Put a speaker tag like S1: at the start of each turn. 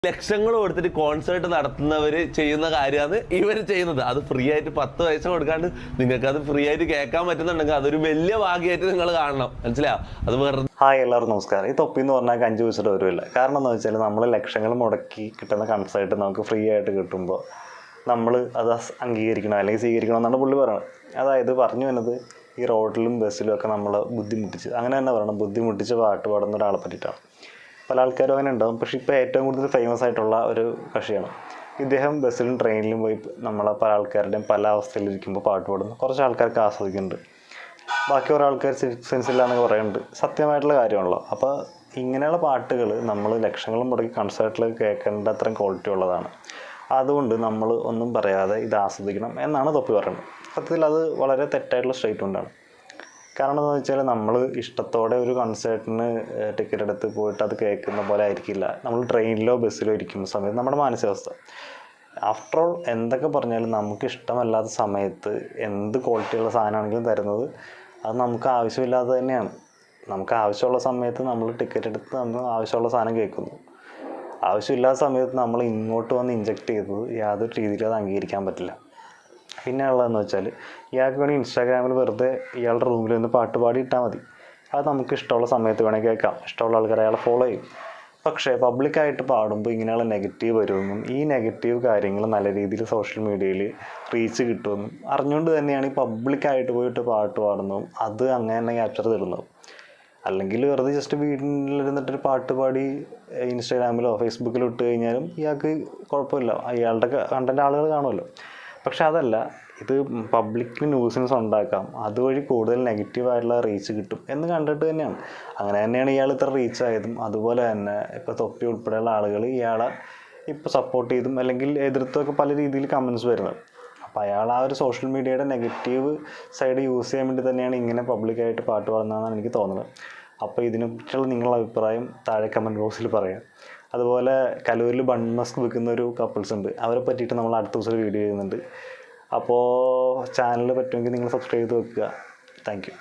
S1: ലക്ഷങ്ങൾ കൊടുത്തിട്ട് കോൺസേർട്ട് നടത്തുന്നവർ ചെയ്യുന്ന കാര്യമാണ് ഇവർ ചെയ്യുന്നത്. അത് ഫ്രീ ആയിട്ട് 10 പൈസ കൊടുക്കാണ്ട് നിങ്ങൾക്ക് അത് ഫ്രീ ആയിട്ട് കേൾക്കാൻ പറ്റുന്നുണ്ടെങ്കിൽ അതൊരു വലിയ ഭാഗ്യമായിട്ട് നിങ്ങൾ കാണണം. മനസ്സിലായോ? അത് വെറുതെ.
S2: ഹായ്, എല്ലാവർക്കും നമസ്കാരം. ഈ തൊപ്പി എന്ന് പറഞ്ഞാൽ 5 പൈസയുടെ വരുമില്ല. കാരണം എന്താ വെച്ചാൽ നമ്മൾ ലക്ഷങ്ങൾ മുടക്കി കിട്ടുന്ന കൺസേർട്ട് നമുക്ക് ഫ്രീ ആയിട്ട് കിട്ടുമ്പോൾ നമ്മൾ അത് അംഗീകരിക്കണം അല്ലെങ്കിൽ സ്വീകരിക്കണം എന്നാണ് പുള്ളി പറയുന്നത്. അതായത് പറഞ്ഞു വരുന്നത് ഈ റോഡിലും ബസ്സിലും ഒക്കെ നമ്മൾ ബുദ്ധിമുട്ടിച്ച്, അങ്ങനെ തന്നെ പറയണം, ബുദ്ധിമുട്ടിച്ച് പാട്ട് പാടുന്ന ഒരാളെ പറ്റിയിട്ടാണ്. പല ആൾക്കാരും അങ്ങനെ ഉണ്ടാകും. പക്ഷേ ഇപ്പോൾ ഏറ്റവും കൂടുതൽ ഫേമസ് ആയിട്ടുള്ള ഒരു കക്ഷിയാണ് ഇദ്ദേഹം. ബസ്സിലും ട്രെയിനിലും പോയി നമ്മളെ പല ആൾക്കാരുടെയും പല അവസ്ഥയിലിരിക്കുമ്പോൾ പാട്ട് പാടുന്നു. കുറച്ച് ആൾക്കാർക്ക് ആസ്വദിക്കുന്നുണ്ട്, ബാക്കി കുറേ ആൾക്കാർ സെൻസില്ല എന്നൊക്കെ പറയുന്നുണ്ട്. സത്യമായിട്ടുള്ള കാര്യമാണല്ലോ. അപ്പോൾ ഇങ്ങനെയുള്ള പാട്ടുകൾ നമ്മൾ ലക്ഷങ്ങൾ മുടക്കി കൺസേർട്ടിൽ കേൾക്കേണ്ട അത്രയും ക്വാളിറ്റി ഉള്ളതാണ്. അതുകൊണ്ട് നമ്മൾ ഒന്നും പറയാതെ ഇത് ആസ്വദിക്കണം എന്നാണ് തൊപ്പി പറയുന്നത്. സത്യത്തിൽ അത് വളരെ തെറ്റായിട്ടുള്ള സ്റ്റേറ്റ്മെൻറ്റാണ്. കാരണം എന്താണെന്ന് വെച്ചാൽ നമ്മൾ ഇഷ്ടത്തോടെ ഒരു കൺസേർട്ടിന് ടിക്കറ്റ് എടുത്ത് പോയിട്ട് അത് കേൾക്കുന്ന പോലെ ആയിരിക്കില്ല നമ്മൾ ട്രെയിനിലോ ബസ്സിലോ ഇരിക്കുന്ന സമയത്ത് നമ്മുടെ മാനസികാവസ്ഥ. ആഫ്റ്റർ ഓൾ എന്തൊക്കെ പറഞ്ഞാലും നമുക്ക് ഇഷ്ടമല്ലാത്ത സമയത്ത് എന്ത് ക്വാളിറ്റിയുള്ള സാധനമാണെങ്കിലും തരുന്നത് അത് നമുക്ക് ആവശ്യമില്ലാതെ തന്നെയാണ്. നമുക്ക് ആവശ്യമുള്ള സമയത്ത് നമ്മൾ ടിക്കറ്റ് എടുത്ത് നമ്മൾ ആവശ്യമുള്ള സാധനം കേൾക്കുന്നു. ആവശ്യമില്ലാത്ത സമയത്ത് നമ്മൾ ഇങ്ങോട്ട് വന്ന് ഇൻജക്റ്റ് ചെയ്തത് യാതൊരു രീതിയിലും അത് അംഗീകരിക്കാൻ പറ്റില്ല. പിന്നെ ഉള്ളതെന്ന് വെച്ചാൽ ഇയാൾക്ക് വേണമെങ്കിൽ ഇൻസ്റ്റാഗ്രാമിൽ വെറുതെ ഇയാളുടെ റൂമിൽ നിന്ന് പാട്ട് പാടി ഇട്ടാൽ മതി. അത് നമുക്ക് ഇഷ്ടമുള്ള സമയത്ത് വേണമെങ്കിൽ കേൾക്കാം. ഇഷ്ടമുള്ള ആൾക്കാർ അയാളെ ഫോളോ ചെയ്യും. പക്ഷേ പബ്ലിക്കായിട്ട് പാടുമ്പോൾ ഇങ്ങനെയുള്ള നെഗറ്റീവ് വരുമെന്നും ഈ നെഗറ്റീവ് കാര്യങ്ങൾ നല്ല രീതിയിൽ സോഷ്യൽ മീഡിയയിൽ റീച്ച് കിട്ടുമെന്നും അറിഞ്ഞുകൊണ്ട് തന്നെയാണ് ഈ പബ്ലിക്കായിട്ട് പോയിട്ട് പാട്ട് പാടുന്നതും അത് അങ്ങനെ തന്നെ ക്യാപ്ചർ തരുന്നതും. അല്ലെങ്കിൽ വെറുതെ ജസ്റ്റ് വീട്ടിലിരുന്നിട്ടൊരു പാട്ട് പാടി ഇൻസ്റ്റാഗ്രാമിലോ ഫേസ്ബുക്കിലോ ഇട്ട് കഴിഞ്ഞാലും ഇയാൾക്ക് കുഴപ്പമില്ല, അയാളുടെ കണ്ടൻറ്റ് ആളുകൾ കാണുമല്ലോ. പക്ഷെ അതല്ല, ഇത് പബ്ലിക്കിന് ന്യൂസൻസ് ഉണ്ടാക്കാം, അതുവഴി കൂടുതൽ നെഗറ്റീവായിട്ടുള്ള റീച്ച് കിട്ടും എന്ന് കണ്ടിട്ട് തന്നെയാണ്. അങ്ങനെ തന്നെയാണ് ഇയാൾ ഇത്ര റീച്ച് ആയതും. അതുപോലെ തന്നെ ഇപ്പോൾ തൊപ്പി ഉൾപ്പെടെയുള്ള ആളുകൾ ഇയാളെ ഇപ്പോൾ സപ്പോർട്ട് ചെയ്തും അല്ലെങ്കിൽ എതിർത്തുമൊക്കെ പല രീതിയിൽ കമൻസ് വരുന്നത്. അപ്പോൾ അയാൾ ആ ഒരു സോഷ്യൽ മീഡിയയുടെ നെഗറ്റീവ് സൈഡ് യൂസ് ചെയ്യാൻ വേണ്ടി തന്നെയാണ് ഇങ്ങനെ പബ്ലിക്കായിട്ട് പാട്ട് പാടുന്നതെന്നാണ് എനിക്ക് തോന്നുന്നത്. അപ്പോൾ ഇതിനെപ്പറ്റിയുള്ള നിങ്ങളുടെ അഭിപ്രായം താഴെ കമൻറ്റ് ബോക്സിൽ പറയാം. അതുപോലെ കലൂരിൽ ബൺ മസ്ക് വിൽക്കുന്ന ഒരു കപ്പിൾസ് ഉണ്ട്, അവരെ പറ്റിയിട്ട് നമ്മൾ അടുത്ത ദിവസം ഒരു വീഡിയോ ചെയ്യുന്നുണ്ട്. അപ്പോൾ ചാനൽ പറ്റുമെങ്കിൽ നിങ്ങൾ സബ്സ്ക്രൈബ് ചെയ്ത് വെക്കുക. Thank you.